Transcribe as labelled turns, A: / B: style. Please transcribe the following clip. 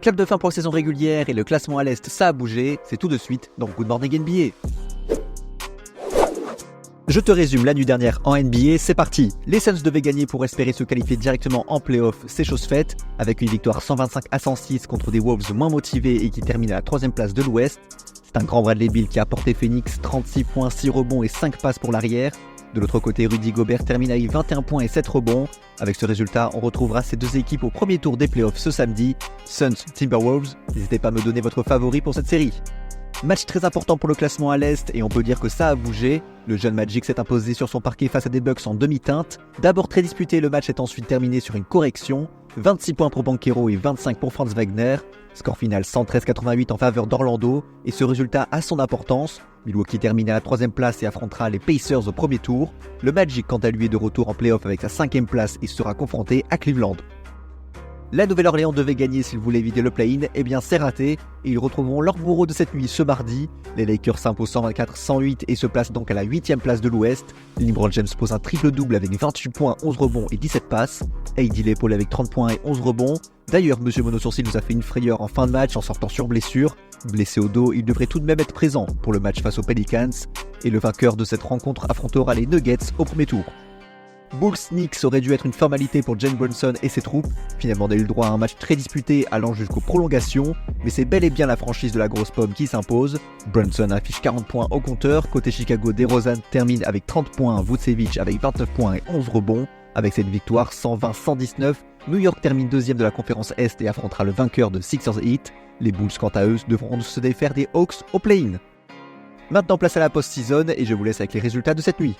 A: Clap de fin pour la saison régulière et le classement à l'Est, ça a bougé, c'est tout de suite dans Good Morning NBA. Je te résume la nuit dernière en NBA, c'est parti. Les Suns devaient gagner pour espérer se qualifier directement en play-off, c'est chose faite, avec une victoire 125-106 contre des Wolves moins motivés et qui terminent à la 3ème place de l'Ouest. C'est un grand Bradley Beal qui a apporté Phoenix 36 points, 6 rebonds et 5 passes pour l'arrière. De l'autre côté, Rudy Gobert termine avec 21 points et 7 rebonds. Avec ce résultat, on retrouvera ces deux équipes au premier tour des playoffs ce samedi. Suns Timberwolves, n'hésitez pas à me donner votre favori pour cette série. Match très important pour le classement à l'Est et on peut dire que ça a bougé. Le jeune Magic s'est imposé sur son parquet face à des Bucks en demi-teinte. D'abord très disputé, le match est ensuite terminé sur une correction. 26 points pour Banchero et 25 pour Franz Wagner. Score final 113-88 en faveur d'Orlando. Et ce résultat a son importance. Milwaukee termine à la 3ème place et affrontera les Pacers au premier tour. Le Magic quant à lui est de retour en play-off avec sa 5ème place et sera confronté à Cleveland. La Nouvelle-Orléans devait gagner s'ils voulaient éviter le play-in, eh bien c'est raté, et ils retrouveront leur bourreau de cette nuit ce mardi. Les Lakers s'imposent 124-108 et se placent donc à la 8ème place de l'Ouest. LeBron James pose un triple-double avec 28 points, 11 rebonds et 17 passes. AD l'épaule avec 30 points et 11 rebonds. D'ailleurs, Monsieur Monosourcil nous a fait une frayeur en fin de match en sortant sur blessure. Blessé au dos, il devrait tout de même être présent pour le match face aux Pelicans. Et le vainqueur de cette rencontre affrontera les Nuggets au premier tour. Bulls-Knicks aurait dû être une formalité pour Jalen Brunson et ses troupes. Finalement, on a eu le droit à un match très disputé allant jusqu'aux prolongations, mais c'est bel et bien la franchise de la grosse pomme qui s'impose. Brunson affiche 40 points au compteur. Côté Chicago, DeRozan termine avec 30 points, Vucevic avec 29 points et 11 rebonds. Avec cette victoire 120-119, New York termine 2ème de la conférence Est et affrontera le vainqueur de Sixers Heat. Les Bulls, quant à eux, devront se défaire des Hawks au play-in. Maintenant, place à la post-season et je vous laisse avec les résultats de cette nuit.